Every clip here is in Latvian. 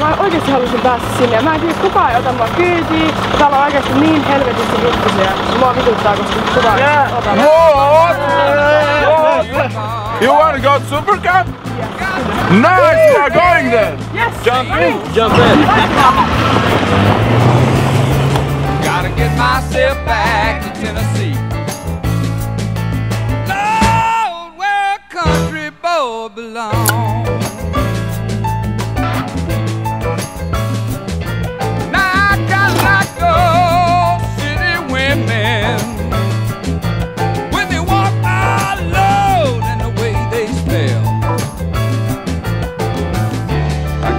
Mä oikeesti halusin päästä sinne ja mä en tiedä, kukaan ei ota mua kyytiin. Täällä on oikeesti niin helvetisti ihmisiä. Mua vituttaa, koska kukaan ei ota. You wanna go to Super Cup? Yes. Nice, we are going there. Yes. Jump in. Jump in. Gotta get myself back to Tennessee. Lord, where a country boy belongs.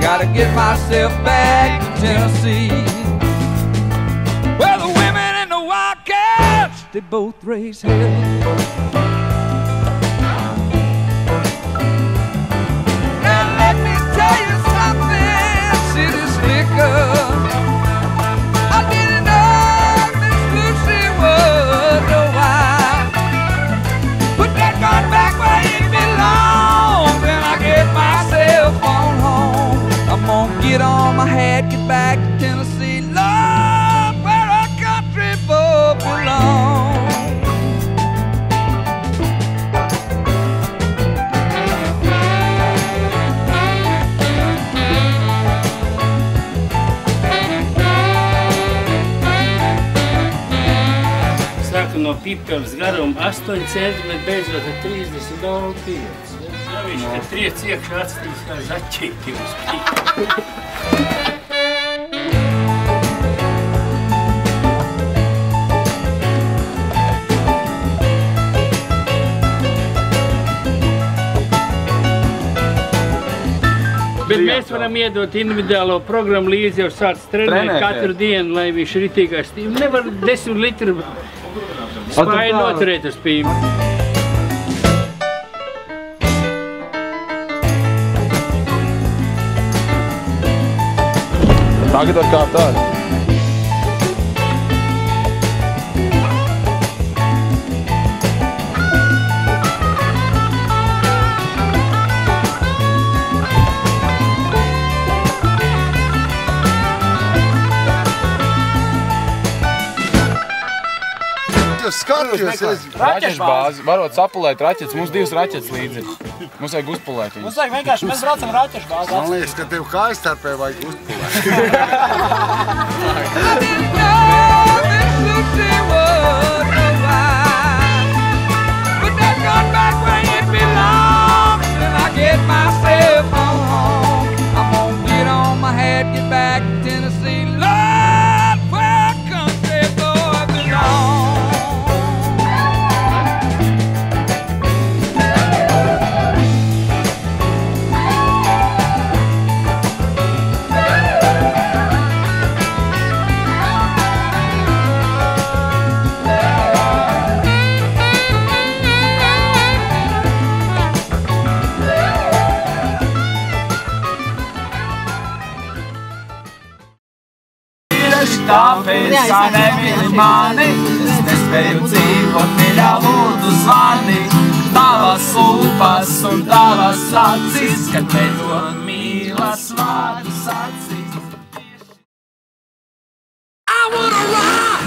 Gotta get myself back to Tennessee, where the women and the wildcats, they both raise hell. Now let me tell you something, city slicker. I didn't know Miss Lucy was a wife. Put that gun back where it belongs, and I get myself on home. I'm gonna get on my hat, get back to Tennessee, Lord, where a country boy belongs. Sāku no Pipkavas garuma 8 centimetri, beidzot ar 30,5. Ja viņš te triec iekšā atstīs kā zaķīti uz pīku. Bet mēs varam iedot individuālo programmu līdzi, jau sāc trenēt katru dienu, lai viņš ritīgās. Nevar 10 litru spāju noturēt uz pīmu. Tagad var kāpt ārā. Raķešu bāzi. Varot sapulēt raķetes. Mums 2 raķetes līdzi. Mums vajag uzpulēt viņus. Mums vajag vienkārši, mēs braucam raķešu bāzi. Man liekas, ka tev kājastarpē vajag uzpulēt. Get back to Tennessee, Lord, where a country boy belongs. Tāpēc, kā nemīli mani, es nespēju dzīvot, mīļā lūdzu zvani. Tavas lūpas un tavas acis, kad veidot mīlas vārdus acis. I wanna rock!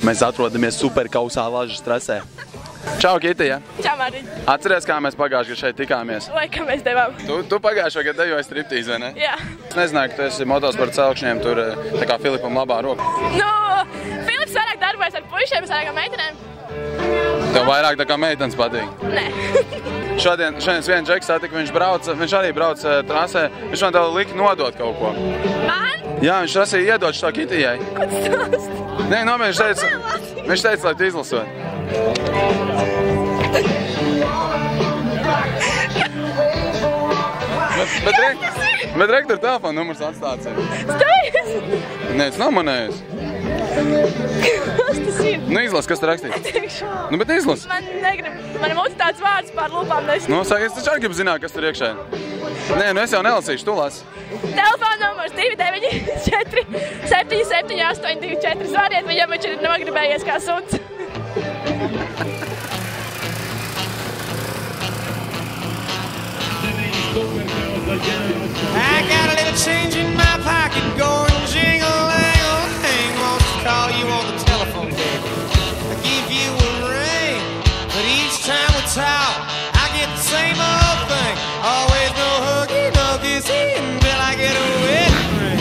Mēs atrodamies superkausā Lažas trasē. Čau, Kitija! Čau, Mārtiņ! Atceries, kā mēs pagājušajā gadā šeit tikāmies? Laikam mēs devām. Tu pagājušajā gadā dejoji striptīzi, vai ne? Jā. Es nezināju, ka tu esi motosporta celkšņiem tur tā kā Filipam labā roka. Nu, Filips vairāk darbojas ar puišiem, es vairāk ar meitenēm. Tev vairāk tā kā meitenes patīk? Nē. Šodien viens džeks satika, viņš arī brauc trasē, viņš man tev lika nodot kaut ko. Man? Jā, viņš prasīja iedot šo Kitijai. Ko tu stāsti? Nē, viņš teica, lai tu izlasot. Bet rektor telefona numurs atstāts ir. Stājies! Nē, tas nav manējis. Kas tas ir? Nu izlas, kas te rakstīts? Nu, bet izlas. Man negrib, man mūs tāds vārds pār lūpām nesmu. Nu, saka, es taču arī gribu zināt, kas tur iekšē. Nē, nu es jau nelasīšu, tu lasi. Telefona numurs 294 778 24. Zvaniet viņam, viņš ir nogribējies kā suns. I got a little change in my pocket going jingle-lang-a-lang. Won't you call you on the telephone, baby? I give you a ring, but each time we talk, I get the same old thing. Always no huggy-duggies until I get a wedding ring.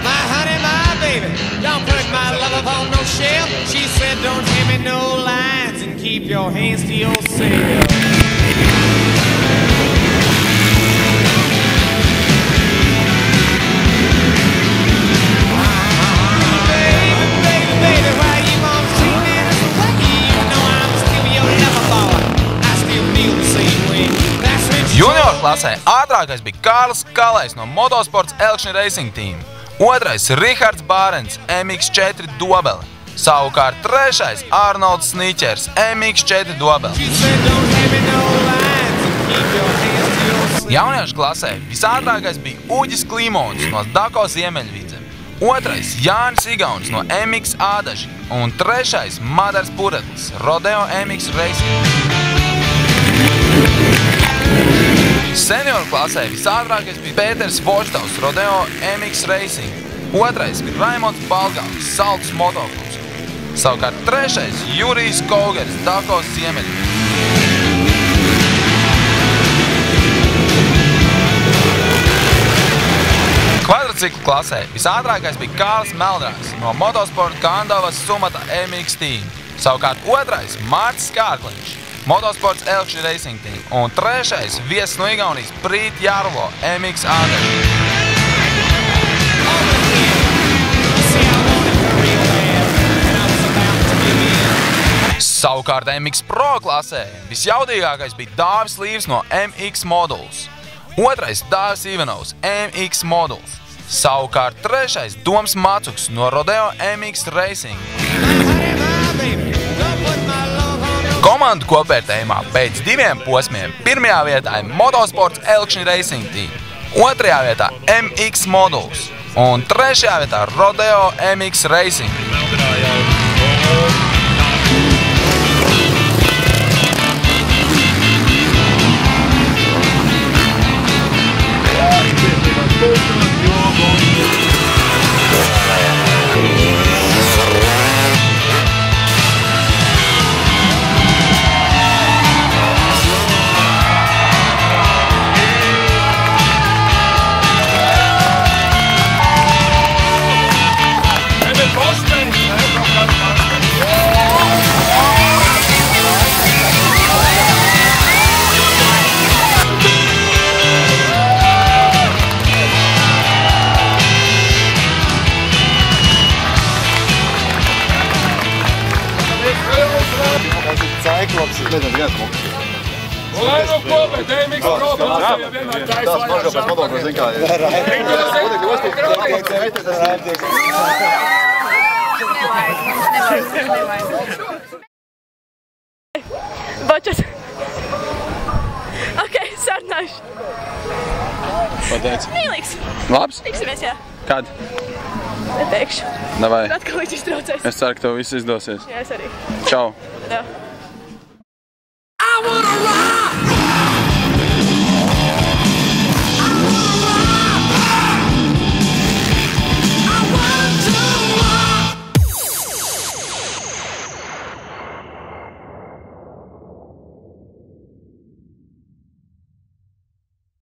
My honey, my baby, don't put my love upon no shelf. She said don't hand me no lines and keep your hands to yourself. Junior klasē ātrākais bija Kārlis Kalējs no Motosports Elkšņa Racing Team. Otrais Rihards Bārens MX4 Dobele. Savukārt trešais Arnolds Sniķers MX4 Dobele. Jauniešu klasē visātrākais bija Uģis Klimons no Dako Ziemeļvidzem. Otrais Jānis Igaunis no MX Ādaži. Un trešais Madars Puretlis Rodeo MX Racing. Senioru klasē visātrākais bija Pēters Vožtavs Rodeo MX Racing. Otrais bija Raimonds Balgāls Saltus Motoklubs. Savukārt trešais Jurijs Kougers Dako Ziemeļvidzem. Kvadriciklu klasē visātrākais bija Kārlis Meldrāns no Motosporta Kandavas Sumata MX Team. Savukārt otrais Mārcis Kārkliņš, Motosports Elkšņa Racing Team. Un trešais viesis no Igaunijas Prīt Jārvo MX Ādaži. Savukārt MX Pro klasē visjaudīgākais bija Dāvis Līvs no MX Moduls. Otrais Dāvis Ivanovs MX Moduls. Savukārt trešais Doms Macuks no Rodeo MX Racing. Komandu kopvērtējumā pēc 2 posmiem pirmajā vietā ir Motosports Elkšņa Racing Team, otrajā vietā MX Moduls un trešajā vietā Rodeo MX Racing. Lēnu kopēt, MX Pro klasē vienmēr taisa Bočas. Ok, sarunāšu. Pateici? Mīlīgs. Labs? Tiksimies, jā. Kad? Neteikšu. Davai. Atkal viņš iztraucēs. Es ceru, ka tev viss izdosies. Jā, es arī. Čau. Jā.